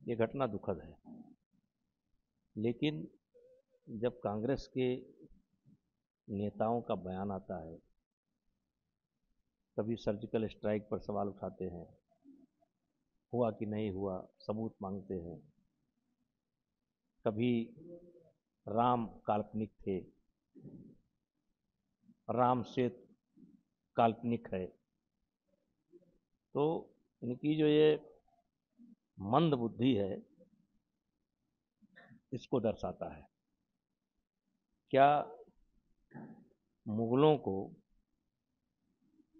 ये घटना दुखद है, लेकिन जब कांग्रेस के नेताओं का बयान आता है, कभी सर्जिकल स्ट्राइक पर सवाल उठाते हैं, हुआ कि नहीं हुआ सबूत मांगते हैं, कभी राम काल्पनिक थे, राम सेतु काल्पनिक है, तो इनकी जो ये मंद बुद्धि है इसको दर्शाता है। क्या मुगलों को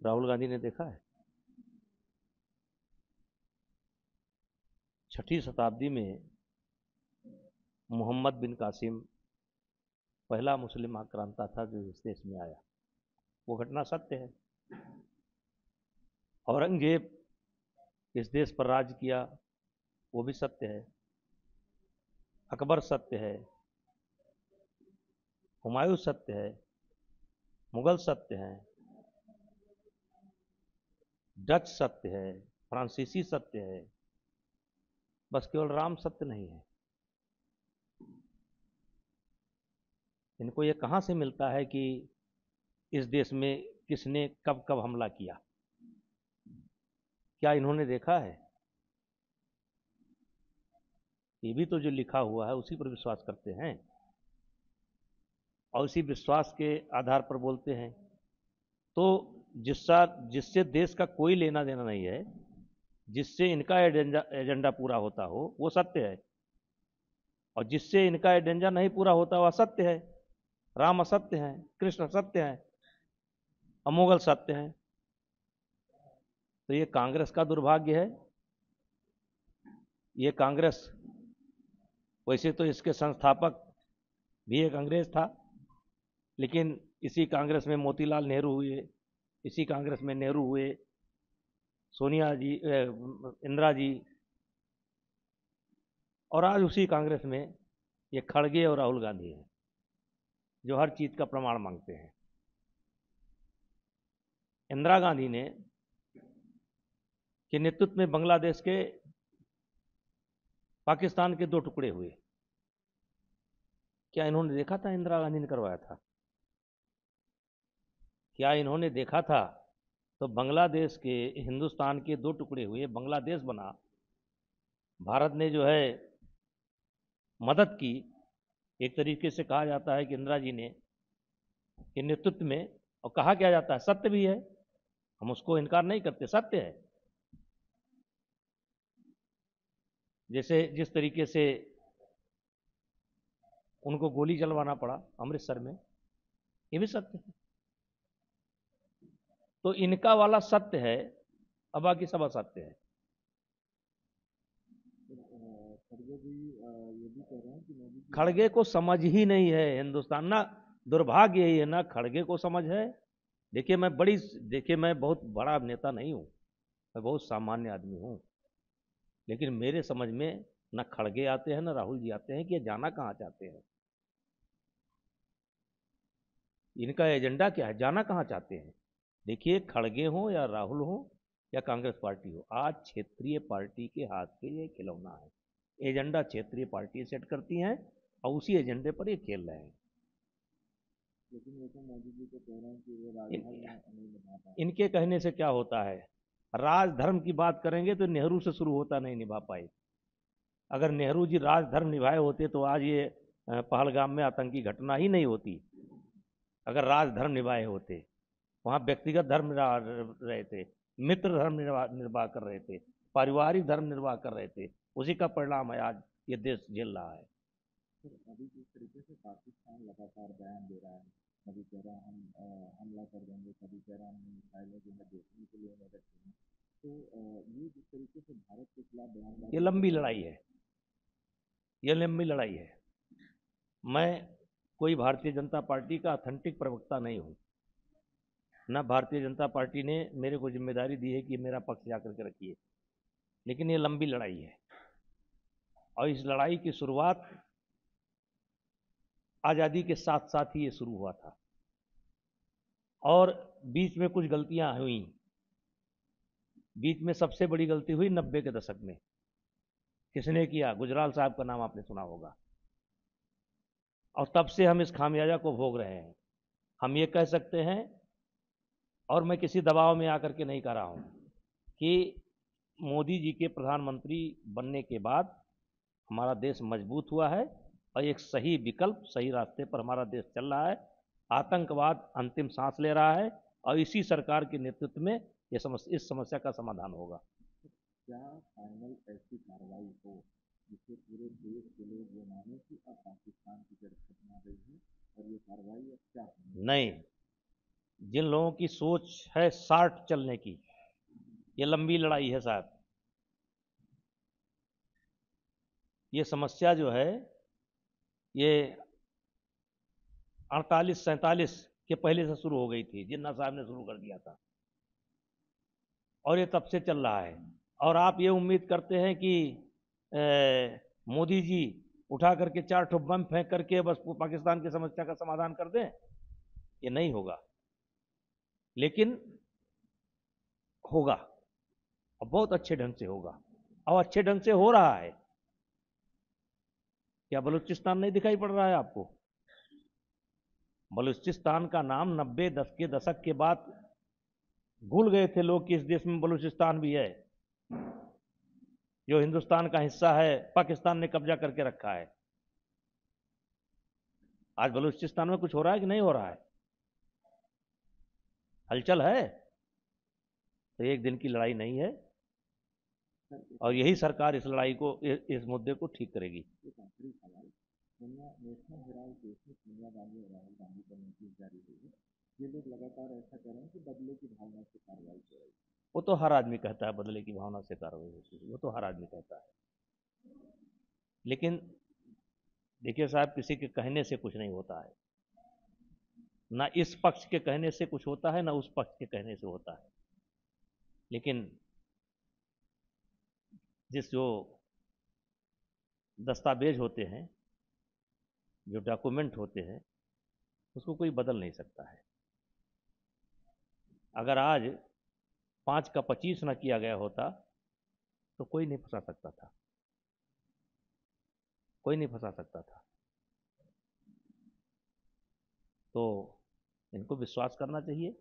राहुल गांधी ने देखा है? 6वीं शताब्दी में मोहम्मद बिन कासिम पहला मुस्लिम आक्रांता था जो इस देश में आया, वो घटना सत्य है। औरंगजेब इस देश पर राज किया, वो भी सत्य है। अकबर सत्य है, हुमायूं सत्य है, मुगल सत्य है, डच सत्य है, फ्रांसीसी सत्य है, बस केवल राम सत्य नहीं है। इनको ये कहां से मिलता है कि इस देश में किसने कब कब हमला किया? क्या इन्होंने देखा है? ये भी तो जो लिखा हुआ है उसी पर विश्वास करते हैं और उसी विश्वास के आधार पर बोलते हैं। तो जिससे देश का कोई लेना देना नहीं है, जिससे इनका एजेंडा पूरा होता हो वो सत्य है, और जिससे इनका एजेंडा नहीं पूरा होता वो असत्य है। राम असत्य है, कृष्ण असत्य है, अमोगल सत्य है। तो ये कांग्रेस का दुर्भाग्य है। ये कांग्रेस, वैसे तो इसके संस्थापक भी एक अंग्रेज था, लेकिन इसी कांग्रेस में मोतीलाल नेहरू हुए, इसी कांग्रेस में नेहरू हुए, सोनिया जी, इंदिरा जी, और आज उसी कांग्रेस में ये खड़गे और राहुल गांधी हैं जो हर चीज का प्रमाण मांगते हैं। इंदिरा गांधी ने के नेतृत्व में बांग्लादेश के पाकिस्तान के 2 टुकड़े हुए। क्या इन्होंने देखा था इंदिरा गांधी ने करवाया था? क्या इन्होंने देखा था? तो बांग्लादेश के, हिंदुस्तान के 2 टुकड़े हुए, बांग्लादेश बना, भारत ने जो है मदद की। एक तरीके से कहा जाता है कि इंदिरा जी ने के नेतृत्व में, और कहा क्या जाता है, सत्य भी है, हम उसको इनकार नहीं करते, सत्य है। जैसे जिस तरीके से उनको गोली चलवाना पड़ा अमृतसर में, ये भी सत्य है। तो इनका वाला सत्य है, अब बाकी सब असत्य है। खड़गे जी ये भी कह रहे हैं कि मोदी जी खड़गे को समझ ही नहीं है हिंदुस्तान ना, दुर्भाग्य यही है ना खड़गे को समझ है। देखिए मैं बहुत बड़ा नेता नहीं हूं, मैं बहुत सामान्य आदमी हूं, लेकिन मेरे समझ में ना खड़गे आते हैं ना राहुल जी आते हैं कि ये जाना कहां चाहते हैं, इनका एजेंडा क्या है, जाना कहां चाहते हैं। देखिए, खड़गे हो या राहुल हो या कांग्रेस पार्टी हो, आज क्षेत्रीय पार्टी के हाथ के ये खिलौना है। एजेंडा क्षेत्रीय पार्टी सेट करती हैं और उसी एजेंडे पर ये खेल रहे हैं। लेकिन वो तो मोदी जी तो कह रहे हैं कि वो इन, राजधर्म नहीं निभा पाए। इनके कहने से क्या होता है? राजधर्म की बात करेंगे तो नेहरू से शुरू होता, नहीं निभा पाए। अगर नेहरू जी राजधर्म निभाए होते तो आज ये पहलगाम में आतंकी घटना ही नहीं होती। अगर राजधर्म निभाए होते, वहां व्यक्तिगत धर्म रहे थे, मित्र धर्म निर्वाह कर रहे थे, पारिवारिक धर्म निर्वाह कर रहे थे, उसी का परिणाम है आज ये देश झेल रहा है। फिर अभी जिस तरीके से पाकिस्तान लगातार बयान दे रहा है, कभी कह रहा है हम हमला कर देंगे, कभी कह रहा है हम मिसाइलों की मदद देखने के लिए मदद करें, तो ये जिस तरीके से भारत के खिलाफ ये बयानबाजी कर लंबी रहे लड़ाई हैं। है, ये लंबी लड़ाई है। मैं कोई भारतीय जनता पार्टी का ऑथेंटिक प्रवक्ता नहीं हूं, ना भारतीय जनता पार्टी ने मेरे को जिम्मेदारी दी है कि मेरा पक्ष जाकर के रखिए, लेकिन ये लंबी लड़ाई है और इस लड़ाई की शुरुआत आज़ादी के साथ साथ ही ये शुरू हुआ था, और बीच में कुछ गलतियां हुई। बीच में सबसे बड़ी गलती हुई 90 के दशक में, किसने किया? गुजराल साहब का नाम आपने सुना होगा। और तब से हम इस खामियाजा को भोग रहे हैं। हम ये कह सकते हैं, और मैं किसी दबाव में आकर के नहीं कह रहा हूं, कि मोदी जी के प्रधानमंत्री बनने के बाद हमारा देश मजबूत हुआ है और एक सही विकल्प, सही रास्ते पर हमारा देश चल रहा है। आतंकवाद अंतिम सांस ले रहा है और इसी सरकार के नेतृत्व में इस समस्या का समाधान होगा। क्या फाइनल ऐसी कार्रवाई हो जिससे पूरे देश के लोग ये माने कि अब पाकिस्तान की जड़ खत्म आ गई है और ये कार्रवाई अब क्या होनी? नहीं, जिन लोगों की सोच है शार्ट चलने की, ये लंबी लड़ाई है साहब। ये समस्या जो है, ये 48-47 के पहले से शुरू हो गई थी, जिन्ना साहब ने शुरू कर दिया था, और ये तब से चल रहा है। और आप ये उम्मीद करते हैं कि मोदी जी उठा करके 4 ठो बम फेंक करके बस पाकिस्तान की समस्या का समाधान कर दें? ये नहीं होगा, लेकिन होगा, और बहुत अच्छे ढंग से होगा, और अच्छे ढंग से हो रहा है। क्या बलूचिस्तान नहीं दिखाई पड़ रहा है आपको? बलूचिस्तान का नाम 90 के दशक के बाद भूल गए थे लोग कि इस देश में बलूचिस्तान भी है, जो हिंदुस्तान का हिस्सा है, पाकिस्तान ने कब्जा करके रखा है। आज बलूचिस्तान में कुछ हो रहा है कि नहीं हो रहा है? हलचल है। तो एक दिन की लड़ाई नहीं है, और यही सरकार इस लड़ाई को, इस मुद्दे को ठीक करेगी। एक आखिरी सवाल, नेशनल हेराल्ड केस में सोनिया गांधी और राहुल गांधी पर नोटिस जारी हुई है। ये लोग लगातार ऐसा कह रहे हैं कि बदले की भावना से कार्रवाई हो रही है। वो तो हर आदमी कहता है बदले की भावना से कार्रवाई होती है, वो तो हर आदमी कहता है। लेकिन देखिए साहब, किसी के कहने से कुछ नहीं होता है, ना इस पक्ष के कहने से कुछ होता है, ना उस पक्ष के कहने से होता है। लेकिन जो दस्तावेज होते हैं, जो डॉक्यूमेंट होते हैं, उसको कोई बदल नहीं सकता है। अगर आज 5 का 25 ना किया गया होता तो कोई नहीं फंसा सकता था, कोई नहीं फंसा सकता था। तो इनको विश्वास करना चाहिए,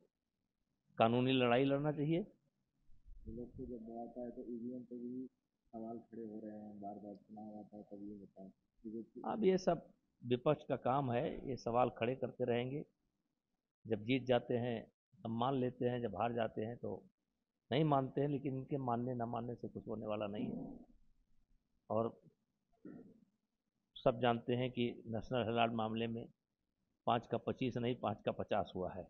कानूनी लड़ाई लड़ना चाहिए। लोग को जब आता है तो ईवीएम पे भी सवाल खड़े हो रहे हैं, बार बार चुनाव आता है तब ये होता है। अब ये सब विपक्ष का काम है, ये सवाल खड़े करते रहेंगे। जब जीत जाते हैं तब मान लेते हैं, जब हार जाते हैं तो नहीं मानते हैं। लेकिन इनके मानने ना मानने से कुछ होने वाला नहीं है। और सब जानते हैं कि नेशनल हेराल्ड मामले में 5 का 25 नहीं, 5 का 50 हुआ है।